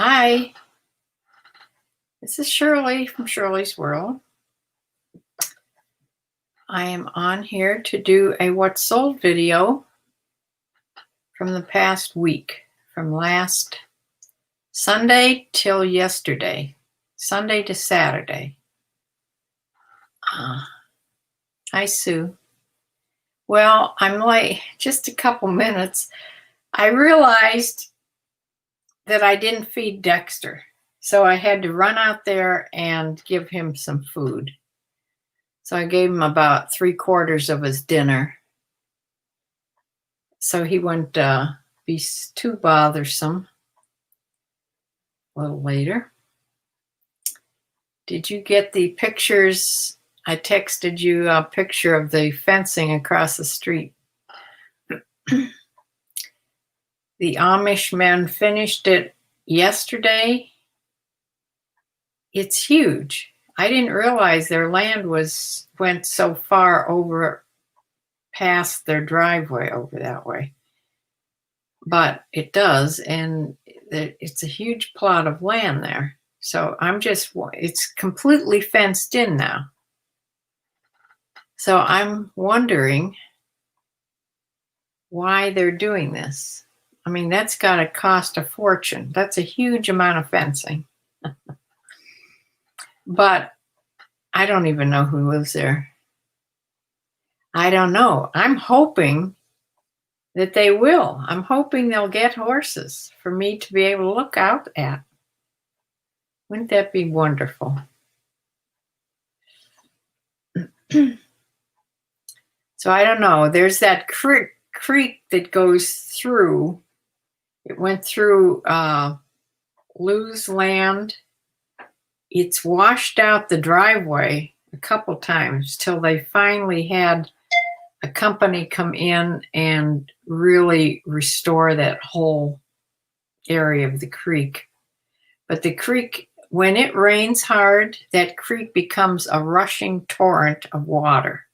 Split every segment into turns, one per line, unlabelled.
Hi, this is Shirley from Shirley's World. I am on here to do a What Sold video from the past week, from last Sunday till yesterday, Sunday to Saturday. Hi, Sue. Well, I'm late, just a couple minutes. I realized that I didn't feed Dexter, so I had to run out there and give him some food. So I gave him about 3/4 of his dinner, so he wouldn't be too bothersome a little later. Did you get the pictures? I texted you a picture of the fencing across the street. The Amish men finished it yesterday. It's huge. I didn't realize their land went so far over past their driveway over that way. But it does, and it's a huge plot of land there. So it's completely fenced in now. So I'm wondering why they're doing this. I mean, that's got to cost a fortune. That's a huge amount of fencing. But I don't even know who lives there. I don't know. I'm hoping that they will. I'm hoping they'll get horses for me to be able to look out at. Wouldn't that be wonderful? So I don't know. There's that creek that goes through. It went through Lou's land. It's washed out the driveway a couple times till they finally had a company come in and really restore that whole area of the creek. But the creek, when it rains hard, that creek becomes a rushing torrent of water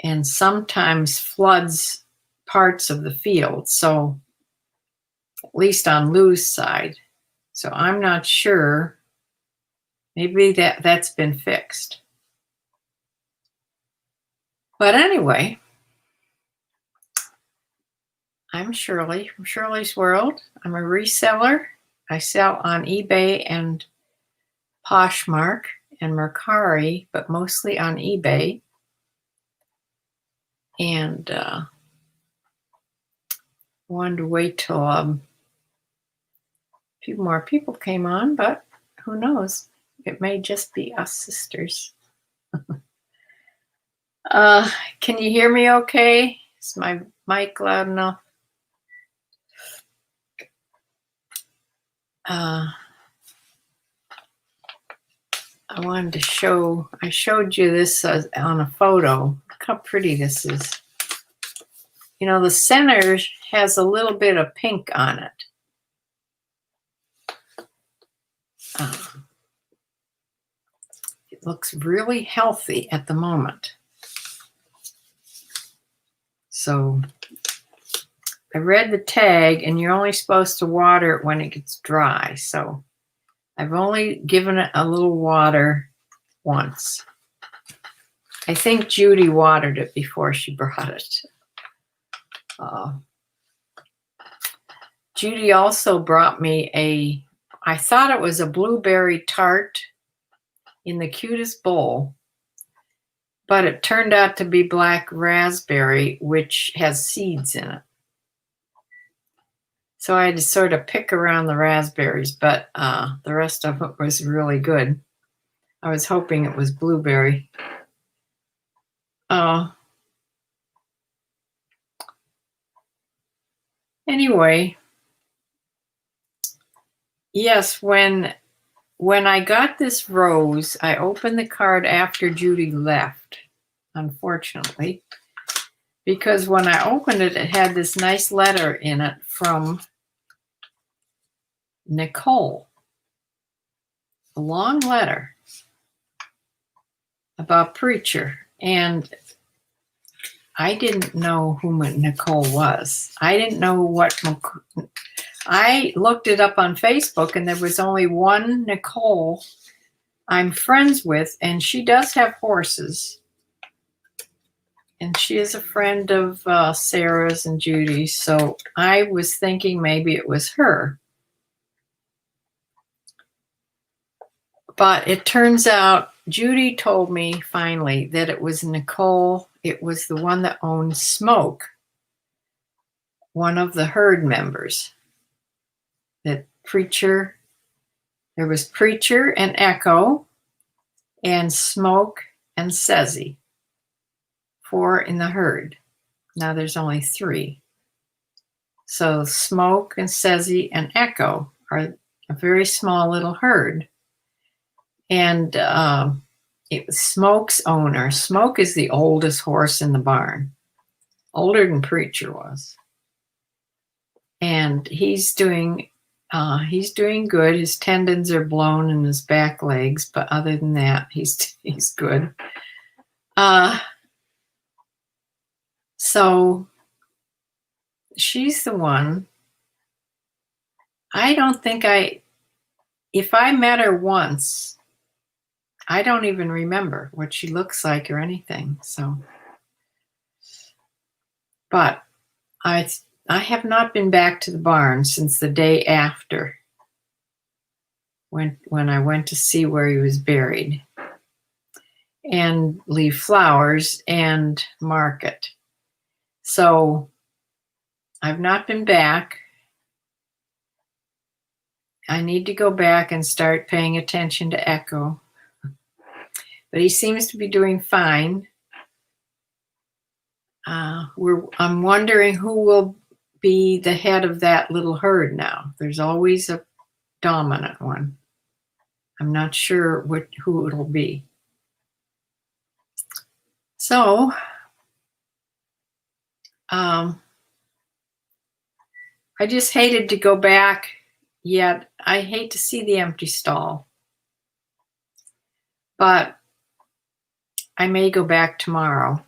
and sometimes floods parts of the field. So at least on Lou's side. So I'm not sure. Maybe that's been fixed. But anyway, I'm Shirley from Shirley's World. I'm a reseller. I sell on eBay and Poshmark and Mercari, but mostly on eBay. And wanted to wait till a few more people came on, but who knows? It may just be us sisters. Can you hear me okay? Is my mic loud enough? I wanted to I showed you this on a photo. Look how pretty this is. You know, the center has a little bit of pink on it. It looks really healthy at the moment. So I read the tag, and you're only supposed to water it when it gets dry. So I've only given it a little water once. I think Judy watered it before she brought it. Judy also brought me I thought it was a blueberry tart in the cutest bowl, but it turned out to be black raspberry, which has seeds in it. So I had to sort of pick around the raspberries, but the rest of it was really good. I was hoping it was blueberry. Anyway, yes, when I got this rose, I opened the card after Judy left, unfortunately, because when I opened it, it had this nice letter in it from Nicole. A long letter about Preacher, and I didn't know who Nicole was. I didn't know I looked it up on Facebook, and there was only one Nicole I'm friends with, and she does have horses. And she is a friend of Sarah's and Judy's, so I was thinking maybe it was her. But it turns out Judy told me finally that it was Nicole. It was the one that owned Smoke, one of the herd members. That Preacher, there was Preacher and Echo and Smoke and Sezzy. 4 in the herd. Now there's only 3. So Smoke and Sezzy and Echo are a very small little herd. And it was Smoke's owner. Smoke is the oldest horse in the barn, older than Preacher was. And he's doing good. His tendons are blown in his back legs, but other than that, he's good. So she's the one. I don't think if I met her once, I don't even remember what she looks like or anything. So, but I have not been back to the barn since the day after when I went to see where he was buried and leave flowers and mark it. So I've not been back. I need to go back and start paying attention to Echo. But he seems to be doing fine. I'm wondering who will be the head of that little herd now. There's always a dominant one. I'm not sure who it'll be. So, I just hated to go back, yet I hate to see the empty stall. But I may go back tomorrow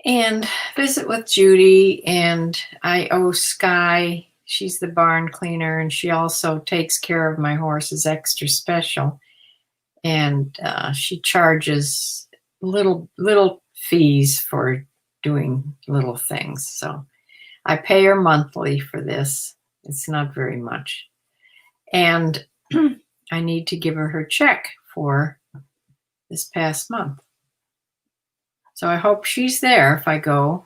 and visit with Judy, and I owe Sky, she's the barn cleaner, and she also takes care of my horses extra special. And she charges little fees for doing little things. So I pay her monthly for this. It's not very much. And I need to give her check for this past month. So I hope she's there if I go,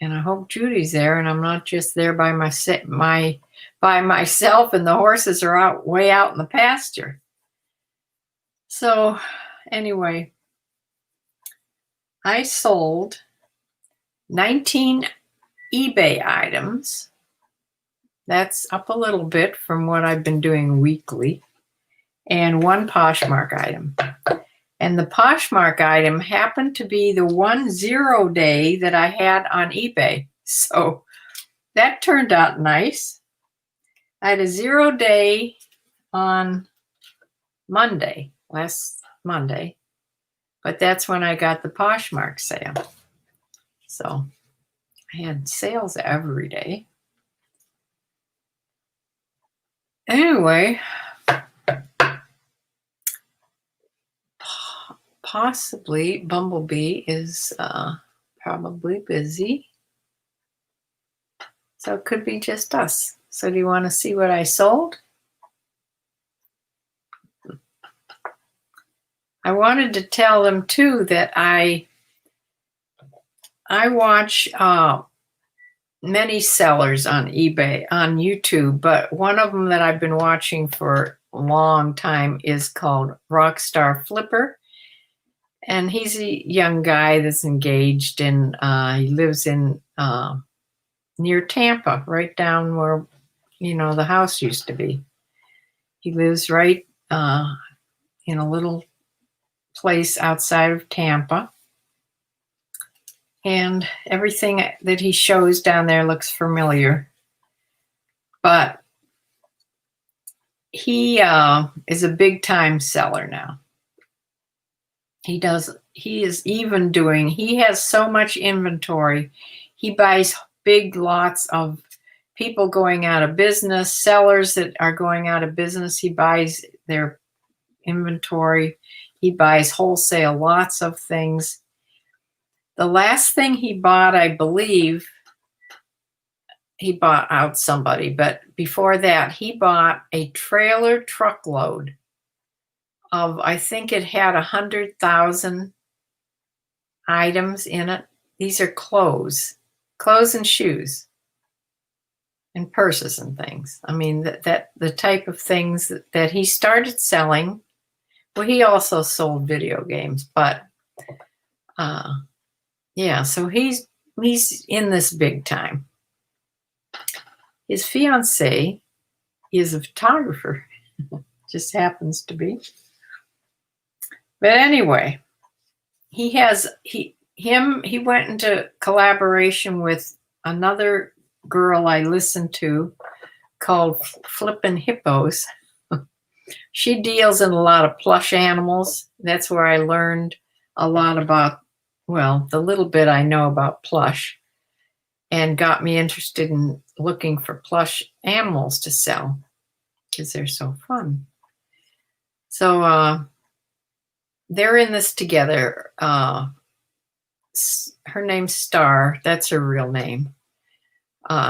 and I hope Judy's there, and I'm not just there by myself, and the horses are way out in the pasture. So anyway, I sold 19 eBay items. That's up a little bit from what I've been doing weekly, and 1 Poshmark item. And the Poshmark item happened to be the 1 0 day that I had on eBay. So that turned out nice. I had a 0 day on Monday, last Monday, but that's when I got the Poshmark sale. So I had sales every day. Anyway, possibly Bumblebee is probably busy. So it could be just us. So do you want to see what I sold? I wanted to tell them too that I watch many sellers on eBay, on YouTube, but one of them that I've been watching for a long time is called Rockstar Flipper. And he's a young guy that's engaged, and he lives in near Tampa, right down where, the house used to be. He lives right in a little place outside of Tampa. And everything that he shows down there looks familiar. But he is a big time seller now. He has so much inventory. He buys big lots of people going out of business, sellers that are going out of business. He buys their inventory. He buys wholesale lots of things. The last thing he bought, I believe, he bought out somebody, but before that, he bought a trailer truckload of, I think it had 100,000 items in it. These are clothes and shoes and purses and things. I mean, that the type of things that he started selling. Well, he also sold video games, but yeah, so he's in this big time. His fiance is a photographer, just happens to be. But anyway, he went into collaboration with another girl I listened to called Flippin' Hippos. She deals in a lot of plush animals. That's where I learned a lot about, well, the little bit I know about plush, and got me interested in looking for plush animals to sell because they're so fun. So they're in this together. Her name's Star. That's her real name.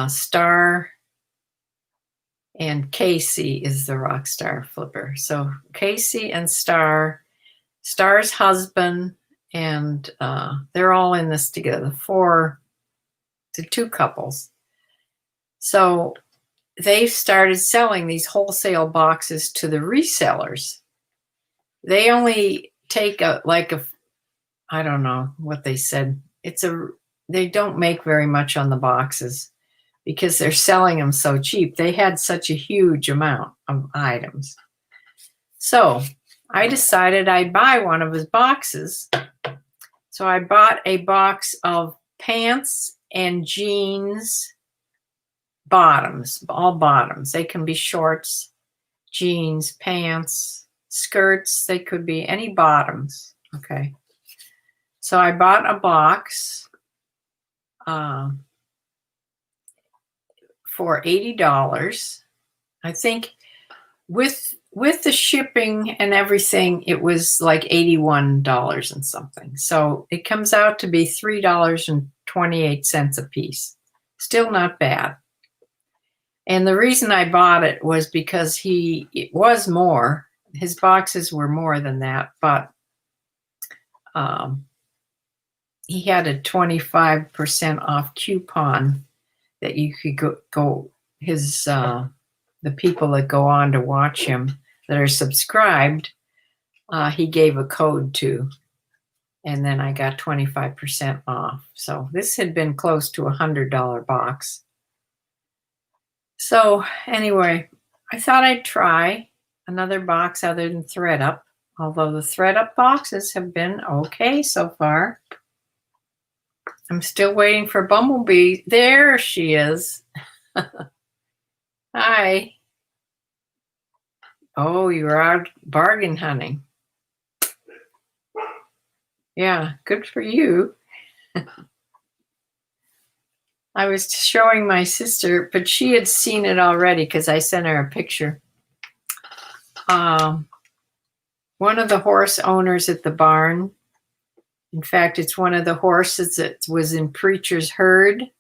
Star, and Casey is the rock star flipper. So Casey and Star's husband, and they're all in this together. The two couples. So they started selling these wholesale boxes to the resellers. They only take I don't know what they said. They don't make very much on the boxes because they're selling them so cheap. They had such a huge amount of items. So I decided I'd buy one of his boxes. So I bought a box of pants and jeans bottoms, all bottoms. They can be shorts, jeans, pants, skirts. They could be any bottoms. Okay. So I bought a box for $80. I think with the shipping and everything, it was like $81 and something. So it comes out to be $3.28 a piece. Still not bad. And the reason I bought it was because it was more. His boxes were more than that, but he had a 25% off coupon that you could go his the people that go on to watch him that are subscribed, he gave a code to, and then I got 25% off. So this had been close to $100 box. So anyway, I thought I'd try another box other than ThreadUp, although the ThreadUp boxes have been okay so far. I'm still waiting for Bumblebee. There she is. Hi. Oh, you're out bargain hunting. Yeah, good for you. I was showing my sister, but she had seen it already because I sent her a picture. One of the horse owners at the barn, in fact, it's one of the horses that was in Preacher's herd,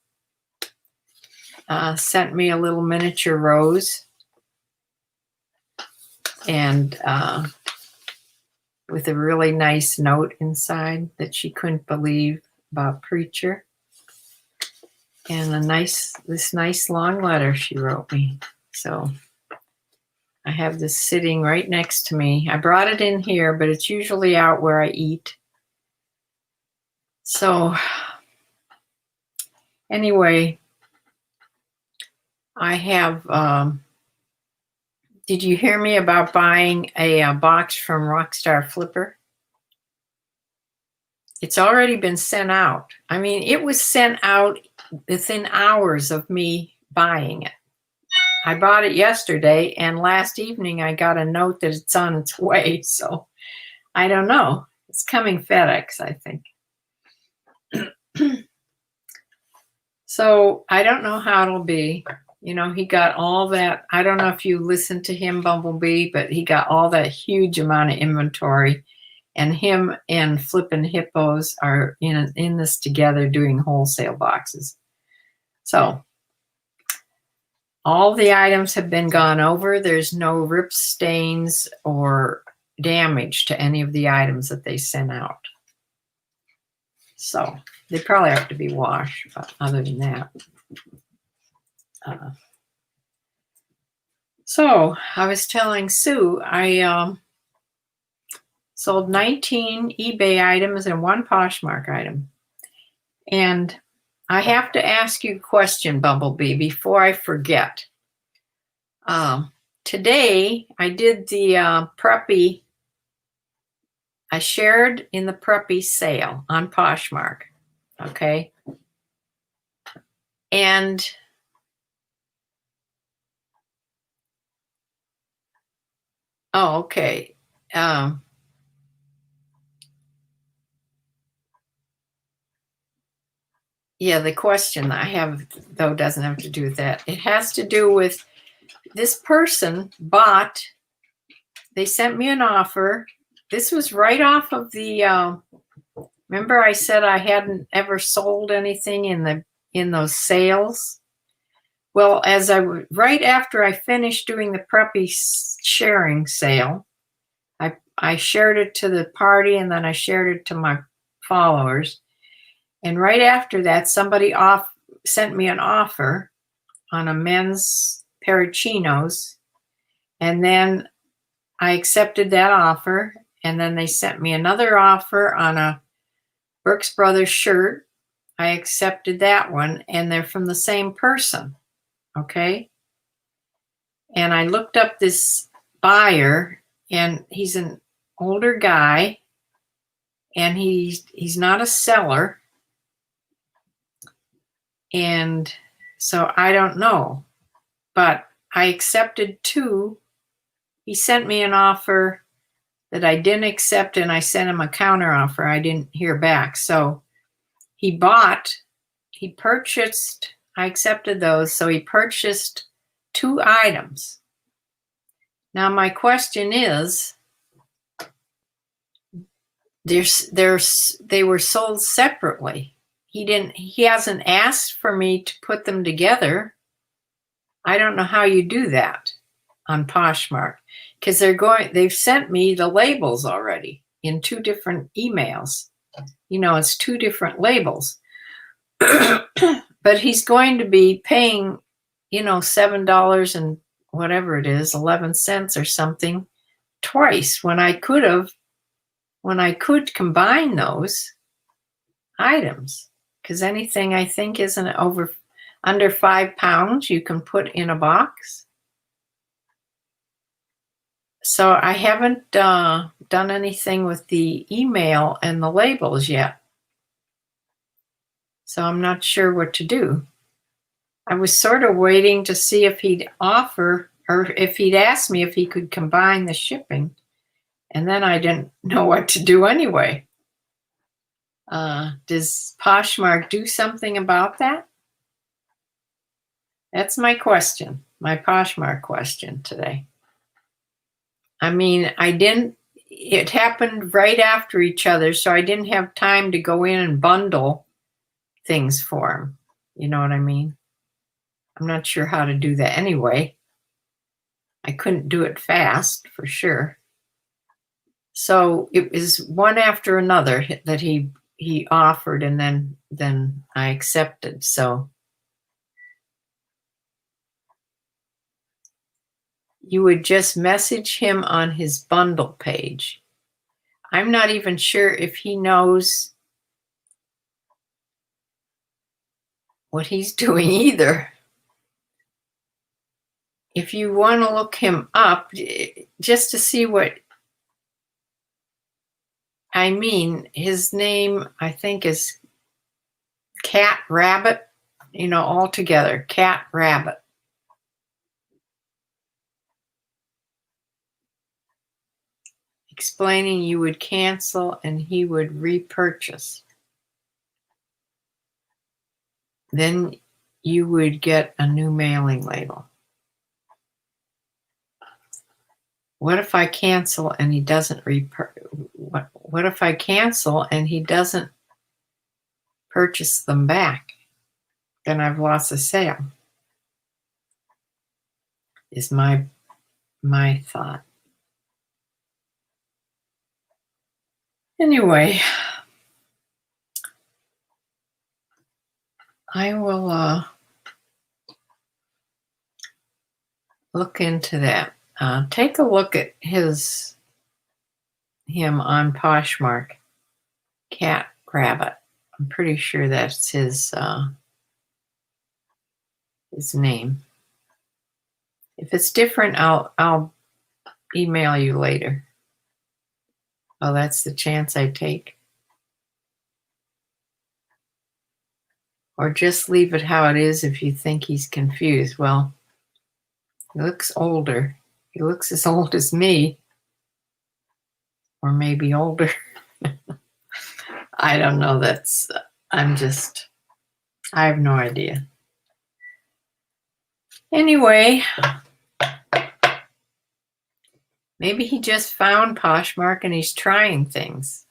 sent me a little miniature rose, and with a really nice note inside that she couldn't believe about Preacher, and this nice long letter she wrote me. So I have this sitting right next to me. I brought it in here, but it's usually out where I eat. So anyway, I have, did you hear me about buying a box from Rockstar Flipper? It's already been sent out. I mean, it was sent out within hours of me buying it. I bought it yesterday, and last evening I got a note that it's on its way. So I don't know. It's coming FedEx, I think. So I don't know how it'll be. You know, he got all that. I don't know if you listened to him, Bumblebee, but he got all that huge amount of inventory. And him and Flippin' Hippos are in this together doing wholesale boxes. So all the items have been gone over. There's no rip stains or damage to any of the items that they sent out. So they probably have to be washed, but other than that. So I was telling Sue, I sold 19 eBay items and 1 Poshmark item. And I have to ask you a question, Bumblebee, before I forget. Today I did the Preppy. I shared in the Preppy sale on Poshmark. Okay. And oh, okay. Yeah, the question I have, though, doesn't have to do with that. It has to do with this person bought, they sent me an offer. This was right off of the, remember I said I hadn't ever sold anything in those sales? Well, right after I finished doing the Preppy sharing sale, I shared it to the party and then I shared it to my followers. And right after that, somebody sent me an offer on a men's pair of chinos. And then I accepted that offer. And then they sent me another offer on a Brooks Brothers shirt. I accepted that one. And they're from the same person. Okay. And I looked up this buyer, and he's an older guy, and he's not a seller. And so I don't know, but I accepted 2. He sent me an offer that I didn't accept, and I sent him a counter offer. I didn't hear back. So he purchased, I accepted those. So he purchased 2 items. Now my question is, they were sold separately. He hasn't asked for me to put them together. I don't know how you do that on Poshmark, because they've sent me the labels already in 2 different emails. You know, it's 2 different labels. But he's going to be paying, $7 and whatever it is, 11 cents or something twice when I could combine those items. Because anything I think isn't under 5 pounds, you can put in a box. So I haven't done anything with the email and the labels yet. So I'm not sure what to do. I was sort of waiting to see if he'd offer, or if he'd ask me if he could combine the shipping. And then I didn't know what to do anyway. Does Poshmark do something about that? That's my question, my Poshmark question today. I mean, it happened right after each other, so I didn't have time to go in and bundle things for him. You know what I mean? I'm not sure how to do that anyway. I couldn't do it fast, for sure. So it was one after another that he offered, and then I accepted. So you would just message him on his bundle page. I'm not even sure if he knows what he's doing either. If you want to look him up just to see what I mean, his name, I think, is Cat Rabbit, all together, Cat Rabbit. Explaining you would cancel and he would repurchase. Then you would get a new mailing label. What if I cancel and he doesn't what if I cancel and he doesn't purchase them back? Then I've lost the sale. Is my thought. Anyway, I will look into that. Take a look at him on Poshmark, Cat Rabbit. I'm pretty sure that's his name. If it's different, I'll email you later. Oh, that's the chance I take. Or just leave it how it is if you think he's confused. Well, he looks older. He looks as old as me. Or maybe older. I don't know. I have no idea. Anyway, maybe he just found Poshmark and he's trying things.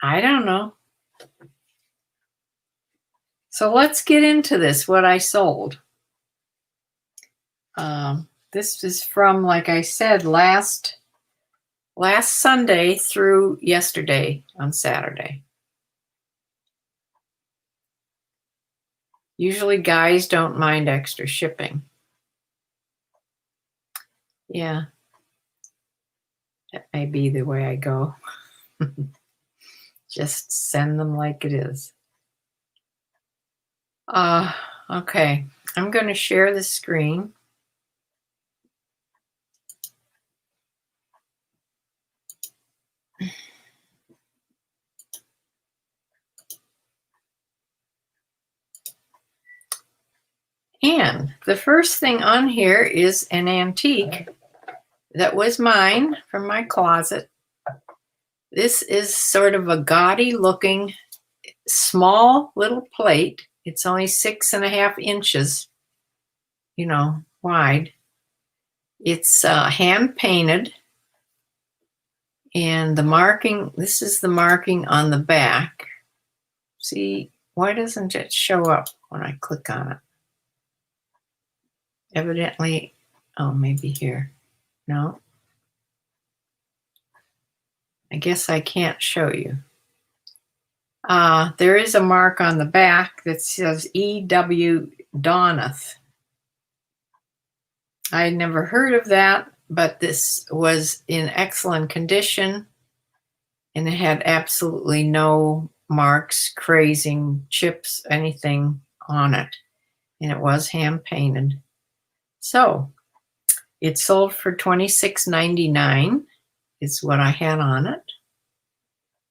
I don't know. So let's get into this, what I sold. This is from, like I said, last Sunday through yesterday on Saturday. Usually guys don't mind extra shipping. Yeah, that may be the way I go. Just send them like it is. Okay, I'm going to share the screen. And the first thing on here is an antique that was mine from my closet. This is sort of a gaudy looking small little plate. It's only 6.5 inches, wide. It's hand painted. And the marking, this is the marking on the back. See, why doesn't it show up when I click on it? Evidently, oh, maybe here. No. I guess I can't show you. There is a mark on the back that says E.W. Donath. I had never heard of that, but this was in excellent condition and it had absolutely no marks, crazing, chips, anything on it. And it was hand painted. So it sold for $26.99 is what I had on it.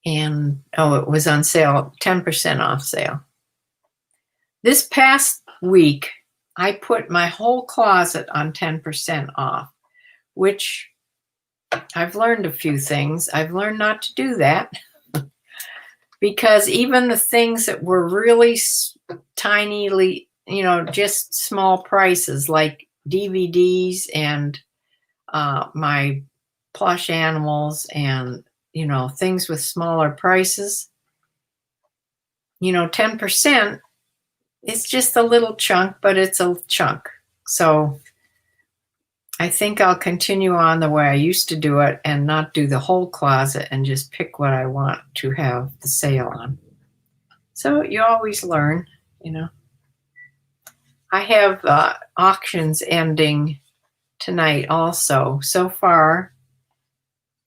And, it was on sale, 10% off sale. This past week, I put my whole closet on 10% off, which I've learned a few things. I've learned not to do that because even the things that were really tinily, just small prices like DVDs and my plush animals and, things with smaller prices, 10%, it's just a little chunk, but it's a chunk. So I think I'll continue on the way I used to do it and not do the whole closet and just pick what I want to have the sale on. So you always learn, I have auctions ending tonight also. So far,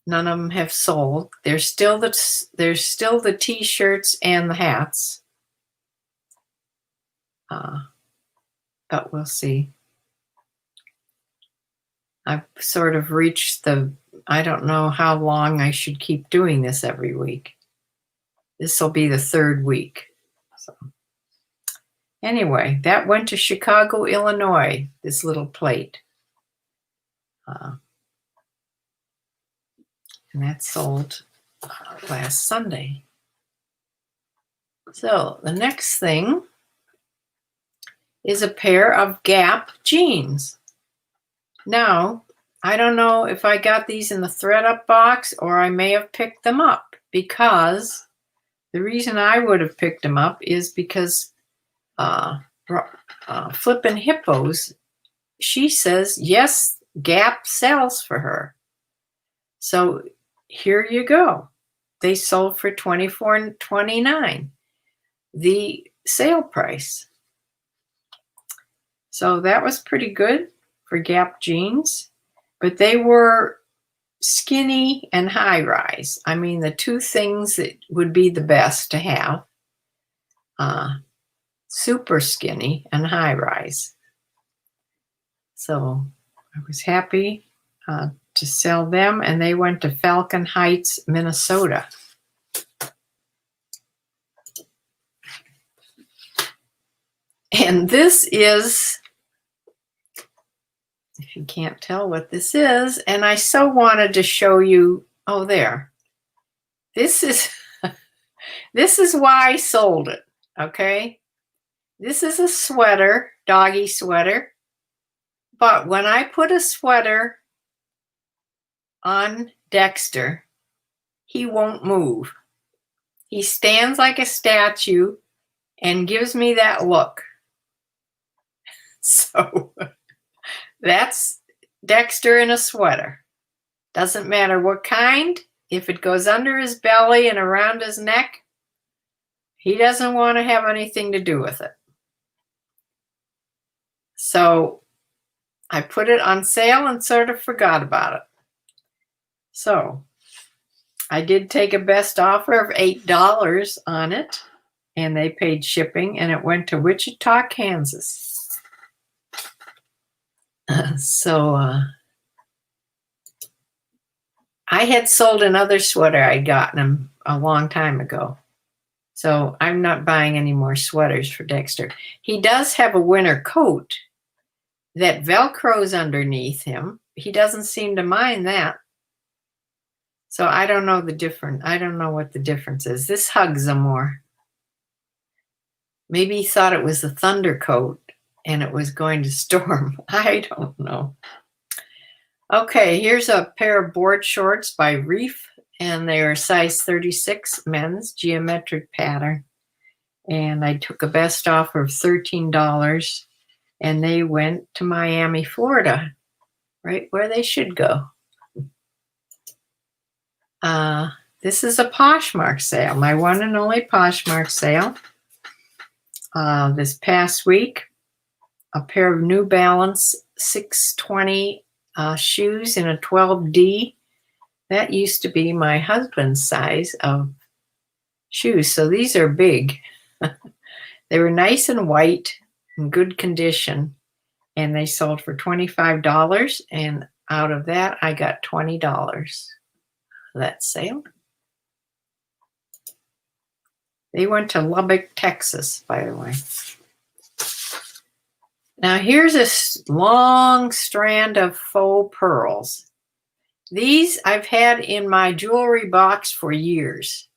none of them have sold. There's still the t-shirts and the hats. But we'll see. I've sort of reached I don't know how long I should keep doing this every week. This will be the third week. So anyway, that went to Chicago, Illinois, this little plate. And that sold last Sunday. So the next thing is a pair of Gap jeans. Now, I don't know if I got these in the thread-up box or I may have picked them up, because the reason I would have picked them up is because Flippin' Hippos, she says, yes, Gap sells for her. So here you go. They sold for $24.29, the sale price. So that was pretty good for Gap jeans, but they were skinny and high rise. I mean, the two things that would be the best to have, super skinny and high rise. So I was happy to sell them, and they went to Falcon Heights, Minnesota. And this is, if you can't tell what this is, and I so wanted to show you, oh, there. This is, this is why I sold it, okay? This is a sweater, doggy sweater. But when I put a sweater on Dexter, he won't move. He stands like a statue and gives me that look. So that's Dexter in a sweater. Doesn't matter what kind. If it goes under his belly and around his neck, he doesn't want to have anything to do with it. So I put it on sale and sort of forgot about it. So I did take a best offer of $8 on it, and they paid shipping, and it went to Wichita, Kansas. I had sold another sweater I'd gotten him a long time ago. So I'm not buying any more sweaters for Dexter. He does have a winter coat that Velcros underneath him. He doesn't seem to mind that. So I don't know the difference. I don't know what the difference is. This hugs him more. Maybe he thought it was a thunder coat and it was going to storm. I don't know. Okay, here's a pair of board shorts by Reef, and they're size 36 men's, geometric pattern. And I took a best offer of $13, and they went to Miami, Florida, right where they should go. This is a Poshmark sale, my one and only Poshmark sale. This past week, a pair of New Balance 620 shoes in a 12D. That used to be my husband's size of shoes, so these are big. They were nice and white, in good condition, and they sold for $25, and out of that I got $20 for that sale. They went to Lubbock, Texas, by the way. Now here's a long strand of faux pearls. These I've had in my jewelry box for years.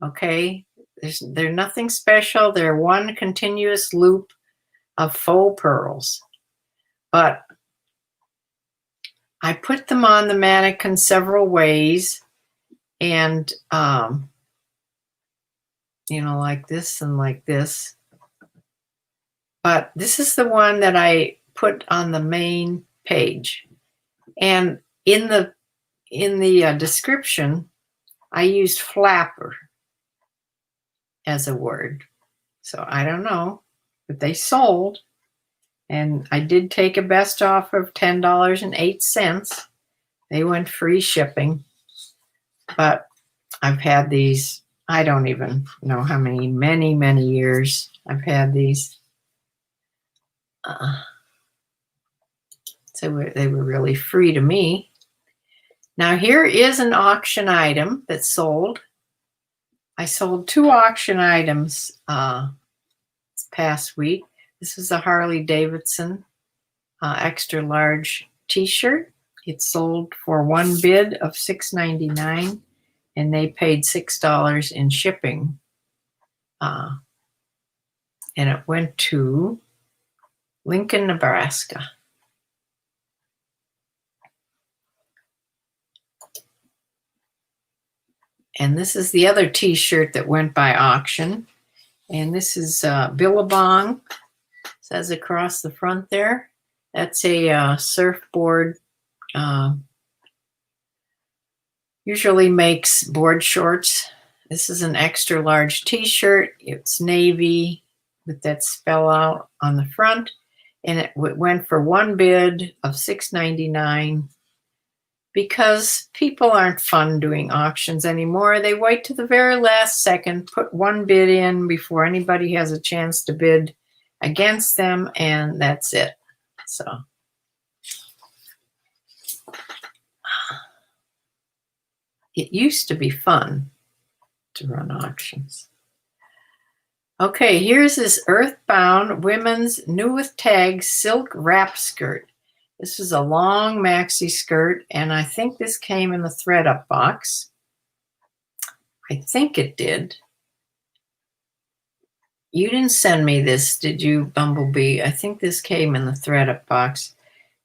Okay, they're nothing special. They're one continuous loop of faux pearls. But I put them on the mannequin several ways, and you know, like this and like this. But this is the one that I put on the main page. And in the description, I used flapper as a word. So I don't know, but they sold. And I did take a best offer of $10.08. They went free shipping. But I've had these, I don't even know how many, many years I've had these. So they were really free to me. Now here is an auction item that sold. I sold 2 auction items this past week. This is a Harley Davidson extra large t-shirt. It sold for one bid of $6.99, and they paid $6 in shipping. And it went to Lincoln, Nebraska. And this is the other t-shirt that went by auction. And this is Billabong, says across the front there. That's a surfboard. Usually makes board shorts. This is an extra large t-shirt. It's navy with that spell out on the front. And it went for one bid of $6.99 because people aren't fun doing auctions anymore. They wait to the very last second, put one bid in before anybody has a chance to bid against them, and that's it. So it used to be fun to run auctions. Okay, here's this Earthbound women's new with tags silk wrap skirt. This is a long maxi skirt, and I think this came in the thread up box. I think it did. You didn't send me this, did you, Bumblebee? I think this came in the thread up box.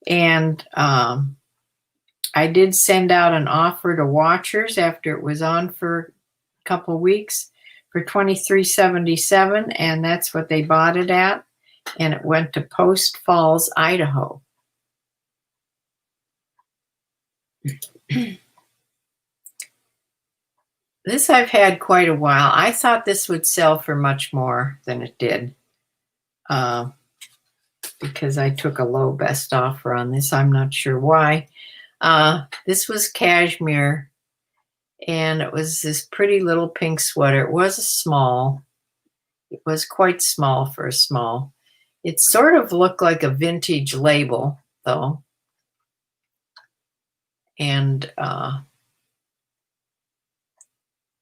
And I did send out an offer to watchers after it was on for a couple weeks for $23.77, and that's what they bought it at. And it went to Post Falls, Idaho. This I've had quite a while. I thought this would sell for much more than it did because I took a low best offer on this. I'm not sure why. This was cashmere, and it was this pretty little pink sweater. It was a small. It was quite small for a small. It sort of looked like a vintage label, though. And I'm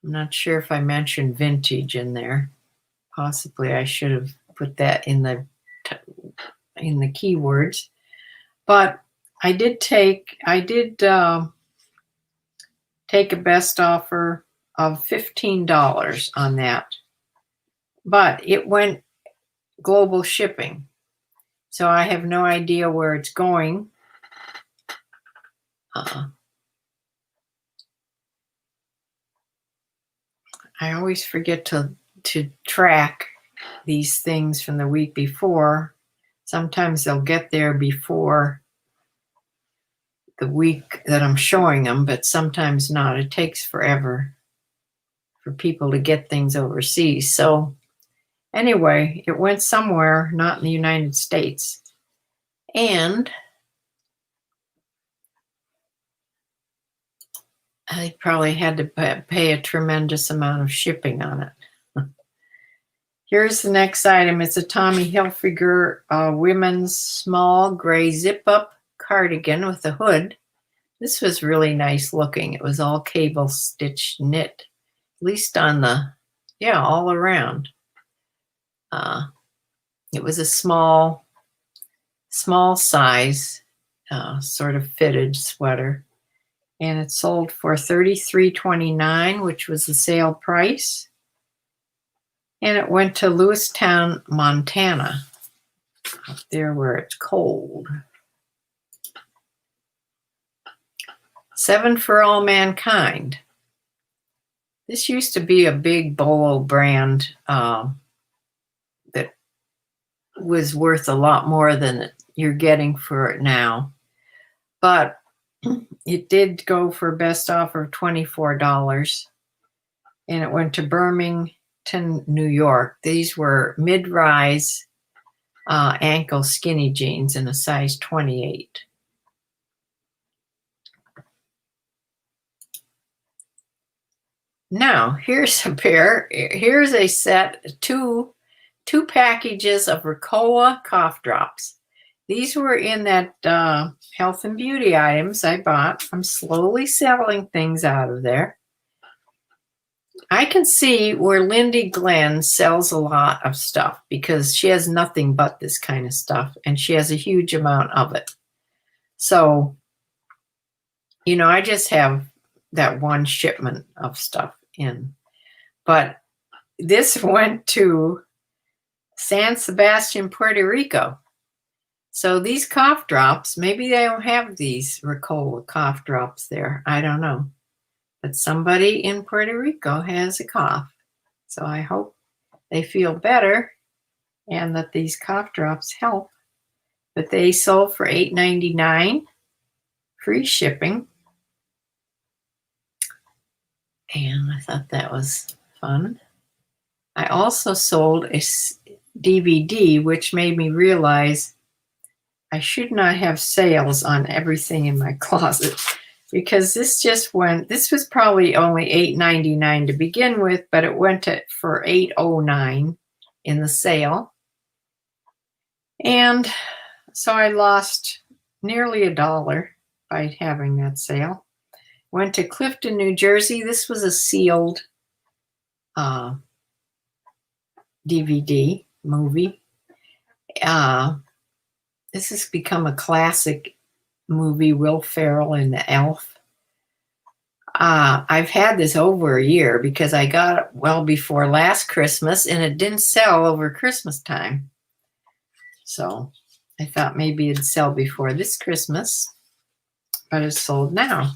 not sure if I mentioned vintage in there. Possibly I should have put that in the keywords. But I did take a best offer of $15 on that. But it went global shipping. So I have no idea where it's going. I always forget to track these things from the week before. Sometimes they'll get there before the week that I'm showing them, but sometimes not. It takes forever for people to get things overseas. So anyway, it went somewhere, not in the United States. And I probably had to pay a tremendous amount of shipping on it. Here's the next item. It's a Tommy Hilfiger women's small gray zip-up cardigan with a hood. This was really nice looking. It was all cable stitch knit, at least on the, all around. It was a small size, sort of fitted sweater. And it sold for $33.29, which was the sale price. And it went to Lewistown, Montana, up there where it's cold. 7 for All Mankind. This used to be a big Bolo brand that was worth a lot more than you're getting for it now. But it did go for best offer of $24, and it went to Birmingham, New York. These were mid-rise ankle skinny jeans in a size 28. Now, here's a pair. Here's a set, two packages of Ricola cough drops. These were in that health and beauty items I bought. I'm slowly selling things out of there. I can see where Lindy Glenn sells a lot of stuff because she has nothing but this kind of stuff, and she has a huge amount of it. So, I just have that one shipment of stuff in. But this went to San Sebastian, Puerto Rico. So these cough drops, maybe they don't have these Ricola cough drops there. I don't know. But somebody in Puerto Rico has a cough. So I hope they feel better and that these cough drops help. But they sold for $8.99, free shipping. And I thought that was fun. I also sold a DVD, which made me realize I should not have sales on everything in my closet, because this was probably only $8.99 to begin with, but it went for $8.09 in the sale. And so I lost nearly $1 by having that sale. Went to Clifton, New Jersey. This was a sealed DVD movie. This has become a classic movie, Will Ferrell and the Elf. I've had this over a year because I got it well before last Christmas and it didn't sell over Christmas time. So I thought maybe it'd sell before this Christmas, but it's sold now.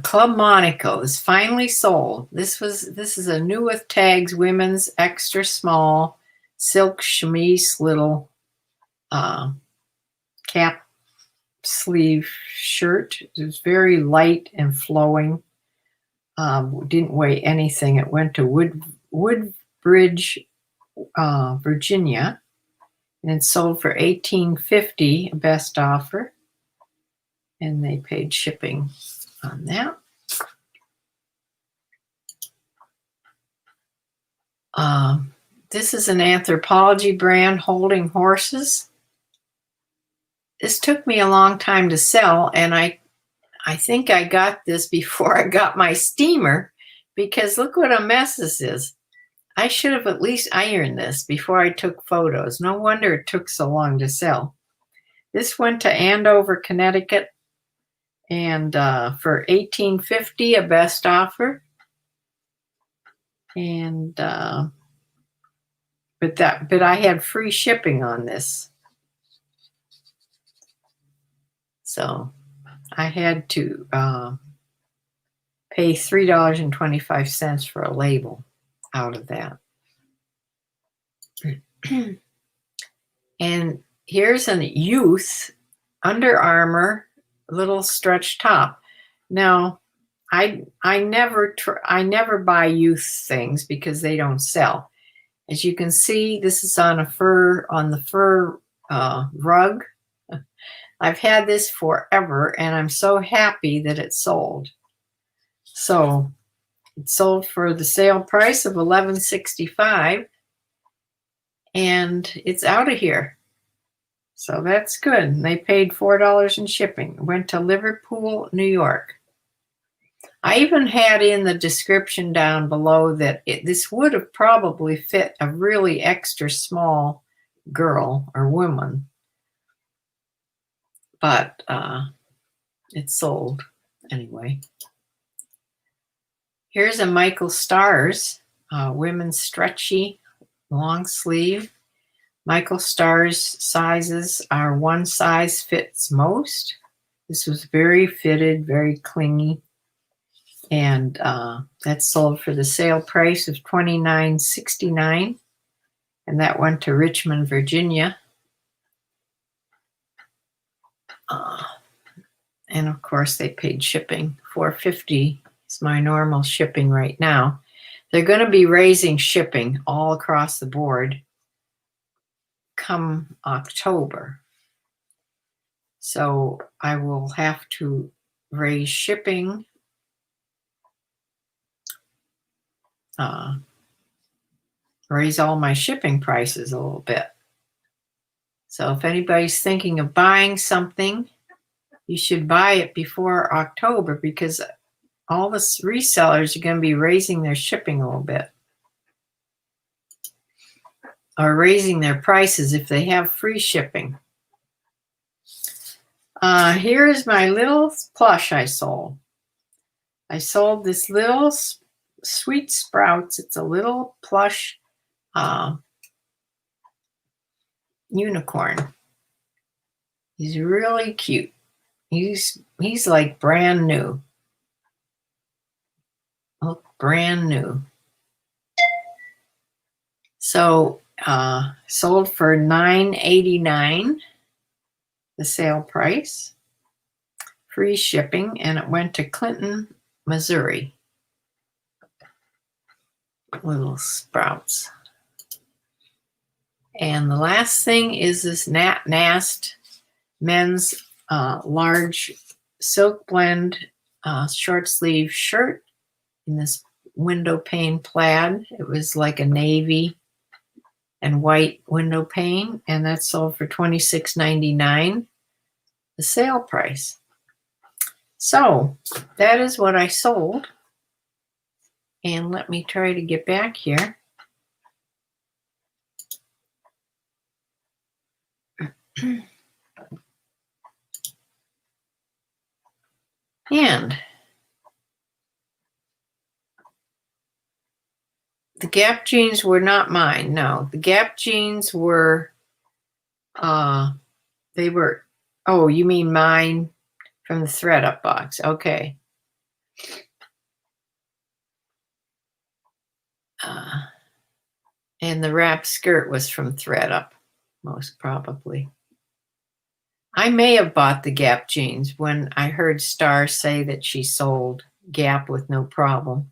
Club Monaco is finally sold. This is a new with tags, women's extra small silk chemise little cap sleeve shirt. It was very light and flowing. Didn't weigh anything. It went to Woodbridge, Virginia, and it sold for $18.50, best offer, and they paid shipping on that. This is an Anthropology brand holding horses. This took me a long time to sell, and I think I got this before I got my steamer, because look what a mess this is. I should have at least ironed this before I took photos. No wonder it took so long to sell. This went to Andover, Connecticut, and for $18.50, a best offer. And but I had free shipping on this, so I had to pay $3.25 for a label out of that. And here's a youth Under Armour little stretch top. Now, I never buy youth things because they don't sell. As you can see, this is on the fur rug. I've had this forever, and I'm so happy that it sold. So it sold for the sale price of $11.65, and it's out of here. So that's good. And they paid $4 in shipping. It went to Liverpool, New York. I even had in the description down below that this would have probably fit a really extra small girl or woman, but it sold anyway. Here's a Michael Stars women's stretchy long sleeve. Michael Stars sizes are one size fits most. This was very fitted, very clingy. And that sold for the sale price of $29.69. And that went to Richmond, Virginia. And of course, they paid shipping. $4.50 is my normal shipping right now. They're going to be raising shipping all across the board come October. So I will have to raise shipping. Raise all my shipping prices a little bit. So if anybody's thinking of buying something, you should buy it before October, because all the resellers are going to be raising their shipping a little bit, or raising their prices if they have free shipping. Here's my little plush I sold. I sold this little Sweet Sprouts. It's a little plush unicorn. He's really cute. He's like brand new. Look, brand new. So sold for $9.89, the sale price, free shipping, and it went to Clinton, Missouri. Little sprouts. And the last thing is this Nast men's large silk blend short sleeve shirt in this window pane plaid. It was like a navy and white window pane, and that sold for $26.99, the sale price. So that is what I sold. And let me try to get back here. And the Gap jeans were not mine. No, the Gap jeans were, they were, oh, you mean mine from the ThredUp box. Okay. And the wrap skirt was from ThredUp, most probably. I may have bought the Gap jeans when I heard Star say that she sold Gap with no problem.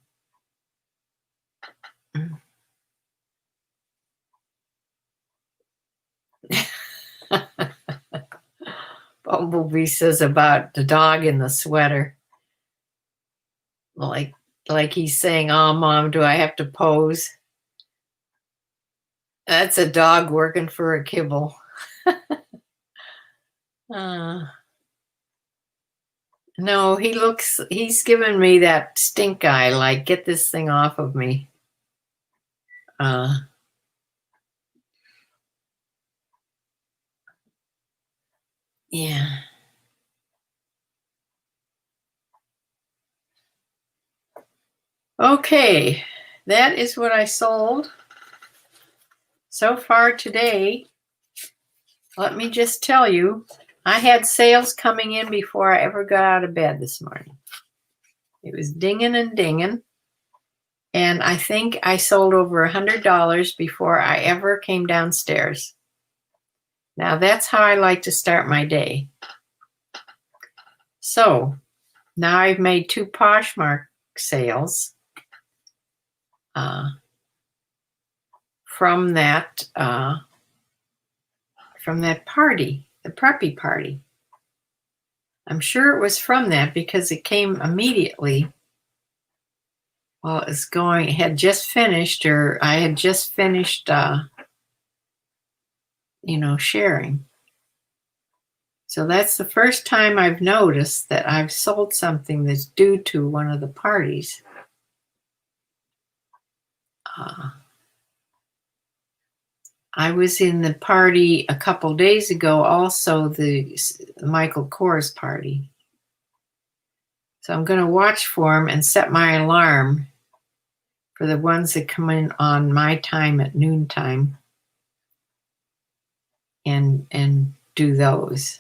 Bumblebee says about the dog in the sweater. Like he's saying, oh, Mom, do I have to pose? That's a dog working for a kibble. No, he's giving me that stink eye, like, get this thing off of me. Yeah. Okay, that is what I sold so far today. Let me just tell you, I had sales coming in before I ever got out of bed this morning. It was dinging and dinging. And I think I sold over $100 before I ever came downstairs. Now that's how I like to start my day. So now I've made 2 Poshmark sales from that party, the preppy party. I'm sure it was from that because it came immediately while it was going. It had just finished, or I had just finished, sharing. So that's the first time I've noticed that I've sold something that's due to one of the parties. I was in the party a couple days ago, also the Michael Kors party. So I'm going to watch for them and set my alarm for the ones that come in on my time at noontime and do those.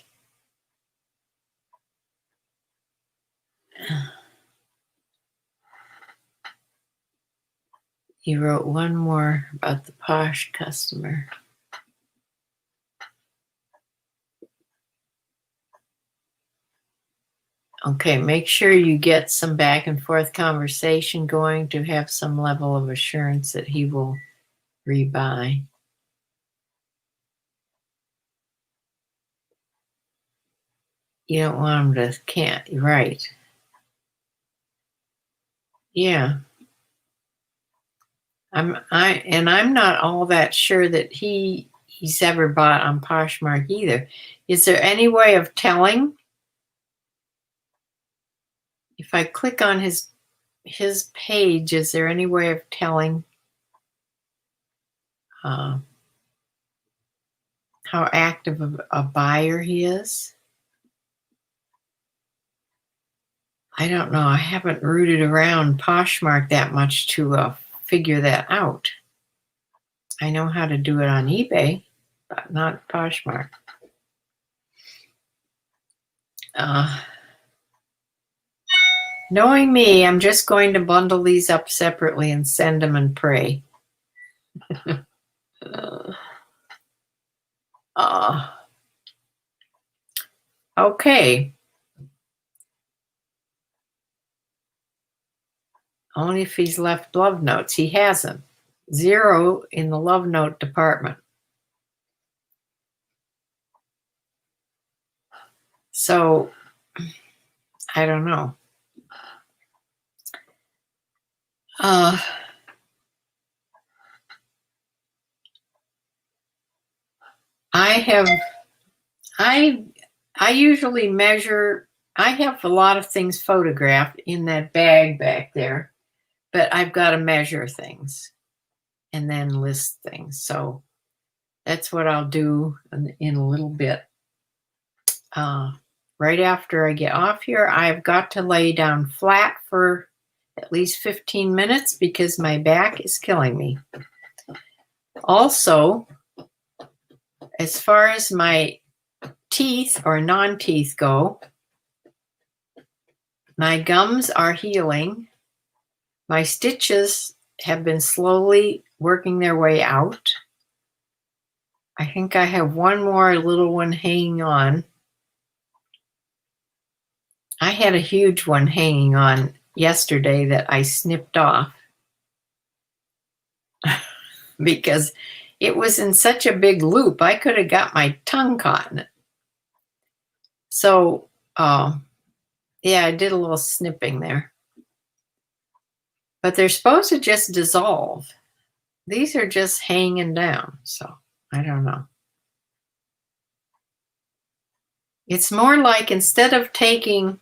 He wrote one more about the Posh customer. Okay, make sure you get some back and forth conversation going to have some level of assurance that he will rebuy. You don't want him to can't, right? Yeah. I'm not all that sure that he's ever bought on Poshmark either. Is there any way of telling? If I click on his page, is there any way of telling how active a buyer he is? I don't know. I haven't rooted around Poshmark that much to figure that out. I know how to do it on eBay, but not Poshmark. Knowing me, I'm just going to bundle these up separately and send them and pray. Okay. Only if he's left love notes. He hasn't. 0 in the love note department. So, I don't know. I usually measure. I have a lot of things photographed in that bag back there, but I've got to measure things and then list things. So that's what I'll do in a little bit. Right after I get off here, I've got to lay down flat for at least 15 minutes because my back is killing me. Also, as far as my teeth or non-teeth go, my gums are healing. My stitches have been slowly working their way out. I think I have one more little one hanging on. I had a huge one hanging on yesterday that I snipped off because it was in such a big loop. I could have got my tongue caught in it. So, yeah, I did a little snipping there. But they're supposed to just dissolve. These are just hanging down, so I don't know. It's more like instead of taking,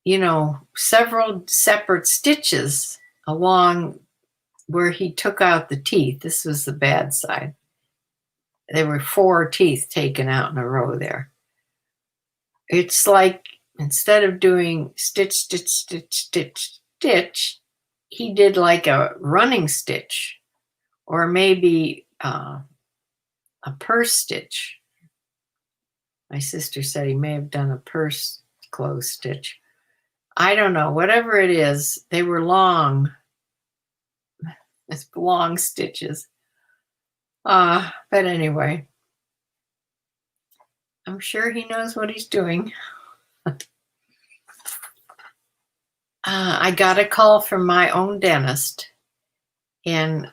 you know, several separate stitches along where he took out the teeth. This was the bad side. There were 4 teeth taken out in a row there. It's like instead of doing stitch, stitch, stitch, stitch, stitch, he did like a running stitch or maybe a purse stitch. My sister said he may have done a purse close stitch. I don't know. Whatever it is, they were long. It's long stitches. But anyway, I'm sure he knows what he's doing. I got a call from my own dentist, and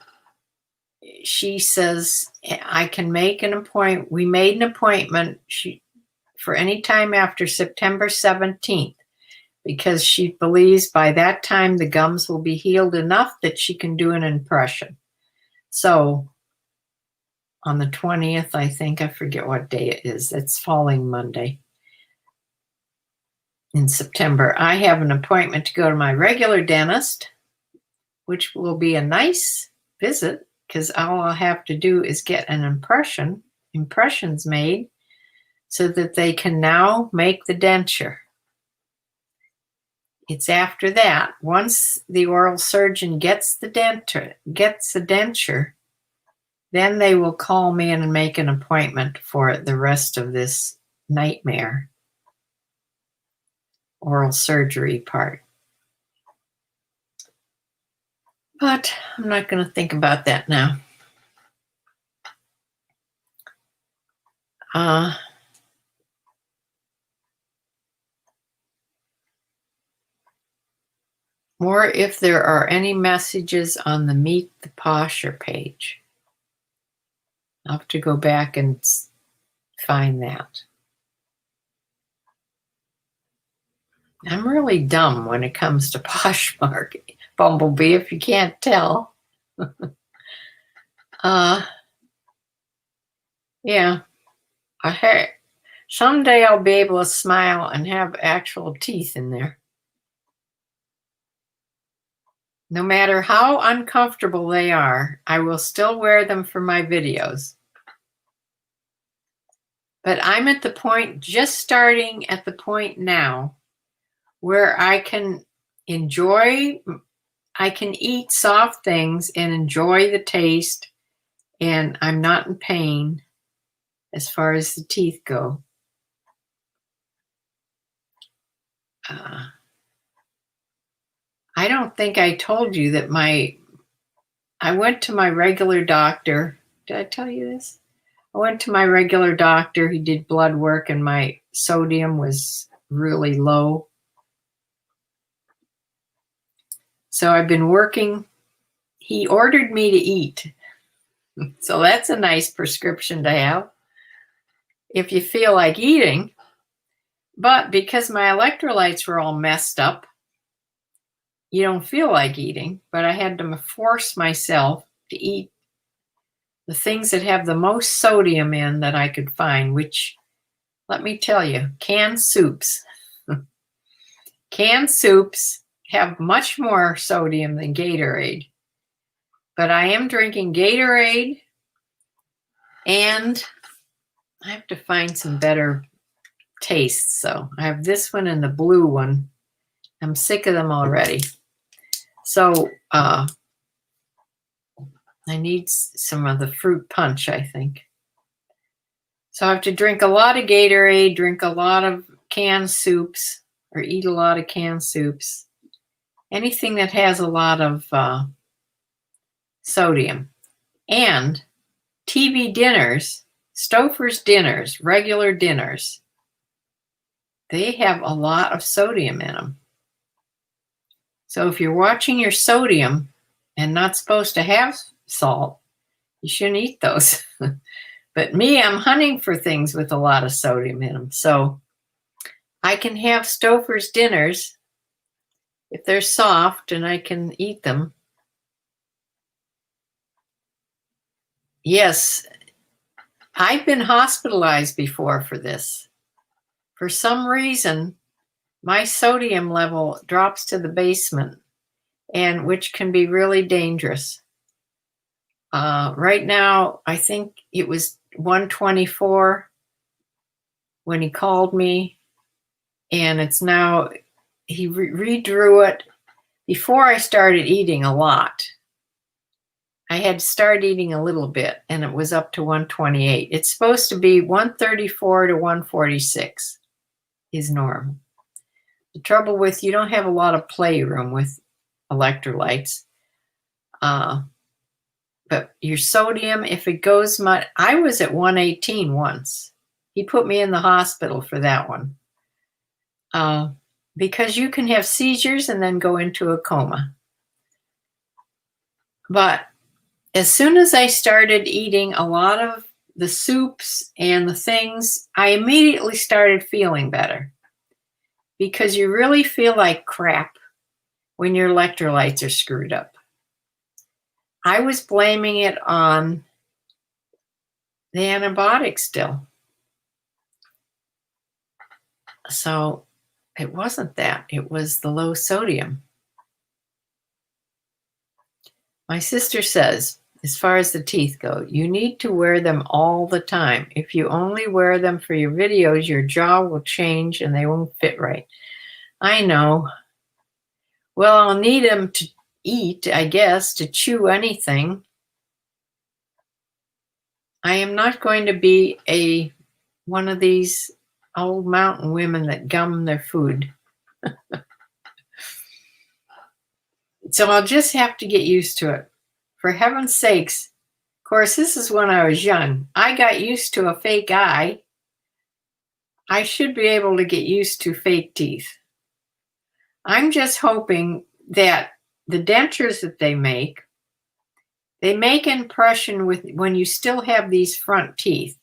she says I can make an appointment. We made an appointment for any time after September 17th because she believes by that time the gums will be healed enough that she can do an impression. So on the 20th, I think, I forget what day it is. It's falling Monday in September. I have an appointment to go to my regular dentist, which will be a nice visit because all I'll have to do is get an impressions made so that they can now make the denture. It's after that. Once the oral surgeon gets the denture, then they will call me and make an appointment for the rest of this nightmare oral surgery part. But I'm not going to think about that now. Or if there are any messages on the Meet the Posher page. I'll have to go back and find that. I'm really dumb when it comes to Poshmark, Bumblebee, if you can't tell. Yeah. Someday I'll be able to smile and have actual teeth in there. No matter how uncomfortable they are, I will still wear them for my videos. But I'm at the point, just starting at the point now, where I can enjoy I can eat soft things and enjoy the taste, and I'm not in pain as far as the teeth go. I don't think I told you that I went to my regular doctor. Did I tell you this? I went to my regular doctor. He did blood work and my sodium was really low. So I've been working. He ordered me to eat. So that's a nice prescription to have if you feel like eating. But because my electrolytes were all messed up, you don't feel like eating. But I had to force myself to eat the things that have the most sodium in that I could find, which, let me tell you, canned soups. Canned soups have much more sodium than Gatorade. But I am drinking Gatorade, and I have to find some better tastes. So I have this one and the blue one. I'm sick of them already. So I need some of the fruit punch, I think. So I have to drink a lot of Gatorade, drink a lot of canned soups, or eat a lot of canned soups. Anything that has a lot of sodium. And TV dinners, Stouffer's dinners, regular dinners, they have a lot of sodium in them. So if you're watching your sodium and not supposed to have salt, you shouldn't eat those. But me, I'm hunting for things with a lot of sodium in them. So I can have Stouffer's dinners if they're soft and I can eat them. Yes, I've been hospitalized before for this. For some reason, my sodium level drops to the basement, and which can be really dangerous. Right now, I think it was 124 when he called me, and it's now, he redrew it before I started eating a lot. I had to start eating a little bit, and it was up to 128. It's supposed to be 134 to 146 is normal. The trouble with, you don't have a lot of playroom with electrolytes. But your sodium, if it goes much, I was at 118 once. He put me in the hospital for that one. Because you can have seizures and then go into a coma. But as soon as I started eating a lot of the soups and the things, I immediately started feeling better. Because you really feel like crap when your electrolytes are screwed up. I was blaming it on the antibiotics still. So it wasn't that. It was the low sodium. My sister says, as far as the teeth go, you need to wear them all the time. If you only wear them for your videos, your jaw will change and they won't fit right. I know. Well, I'll need them to eat, I guess, to chew anything. I am not going to be one of these old mountain women that gum their food. So I'll just have to get used to it. For heaven's sakes, of course, this is when I was young. I got used to a fake eye. I should be able to get used to fake teeth. I'm just hoping that the dentures that they make impression with when you still have these front teeth.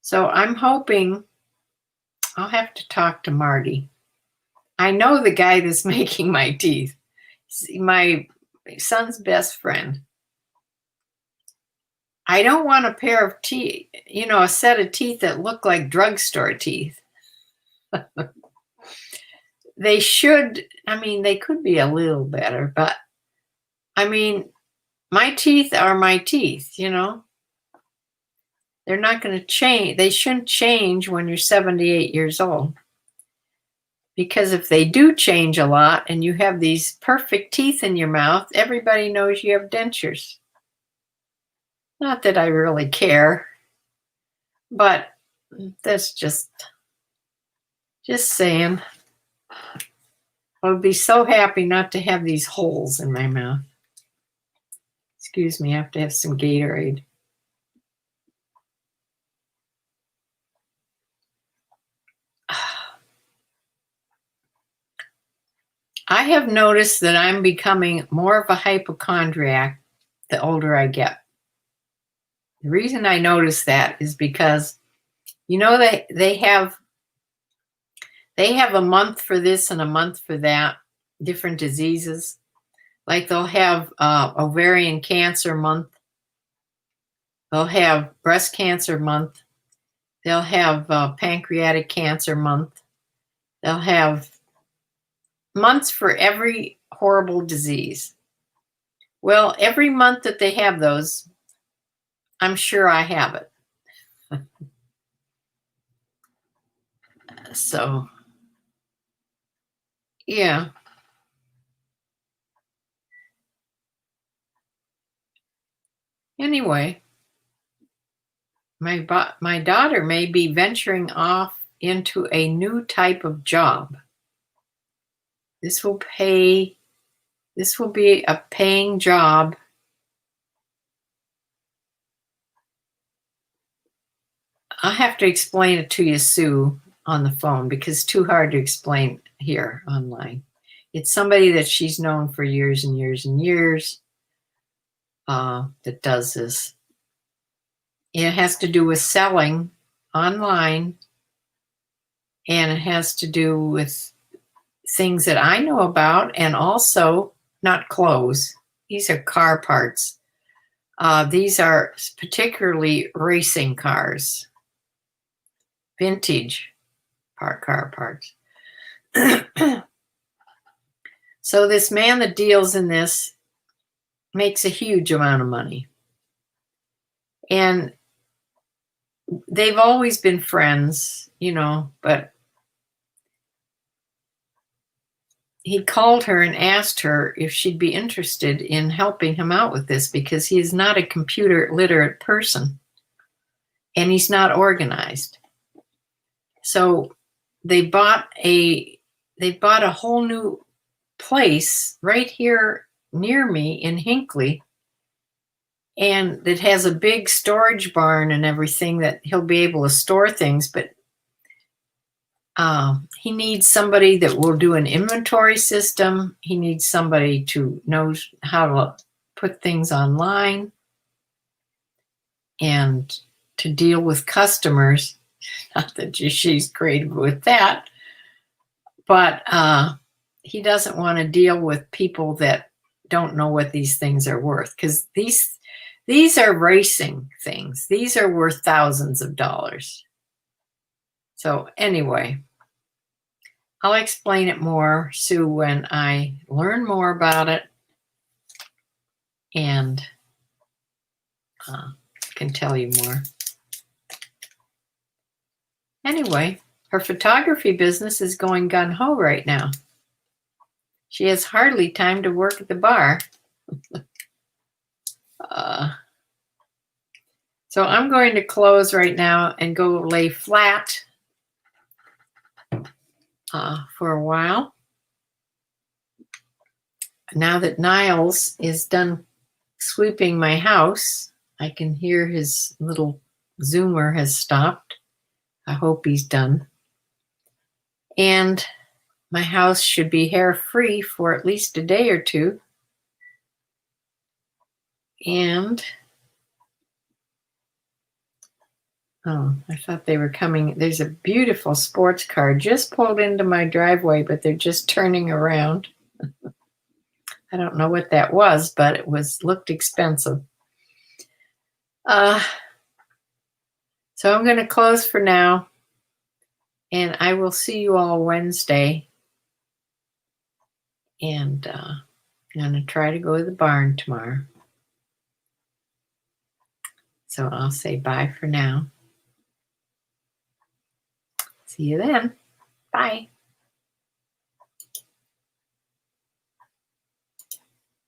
So I'm hoping, I'll have to talk to Marty. I know the guy that's making my teeth. My son's best friend. I don't want a pair of teeth, a set of teeth that look like drugstore teeth. They should, they could be a little better, but my teeth are my teeth, They're not going to change. They shouldn't change when you're 78 years old. Because if they do change a lot and you have these perfect teeth in your mouth, everybody knows you have dentures. Not that I really care, but that's just saying. I would be so happy not to have these holes in my mouth. Excuse me, I have to have some Gatorade. I have noticed that I'm becoming more of a hypochondriac the older I get. The reason I notice that is because, they have a month for this and a month for that, different diseases. Like they'll have ovarian cancer month. They'll have breast cancer month. They'll have pancreatic cancer month. They'll have months for every horrible disease. Well, every month that they have those, I'm sure I have it. So, yeah. Anyway, my daughter may be venturing off into a new type of job. This will be a paying job. I'll have to explain it to you, Sue, on the phone because it's too hard to explain here online. It's somebody that she's known for years and years and years that does this. It has to do with selling online, and it has to do with things that I know about, and also not clothes. These are car parts. These are particularly racing cars, vintage car parts. So this man that deals in this makes a huge amount of money. And they've always been friends, but he called her and asked her if she'd be interested in helping him out with this because he is not a computer literate person and he's not organized. So they bought a whole new place right here near me in Hinckley, and it has a big storage barn and everything that he'll be able to store things, but he needs somebody that will do an inventory system. He needs somebody to know how to put things online and to deal with customers. Not that she's great with that, but he doesn't want to deal with people that don't know what these things are worth, because these are racing things. These are worth thousands of dollars. So anyway, I'll explain it more, Sue, when I learn more about it and can tell you more. Anyway, her photography business is going gung-ho right now. She has hardly time to work at the bar. So I'm going to close right now and go lay flat for a while. Now that Niles is done sweeping my house, I can hear his little zoomer has stopped. I hope he's done. And my house should be hair-free for at least a day or two. And, oh, I thought they were coming. There's a beautiful sports car just pulled into my driveway, but they're just turning around. I don't know what that was, but it looked expensive. So I'm going to close for now, and I will see you all Wednesday. And I'm going to try to go to the barn tomorrow. So I'll say bye for now. See you then. Bye.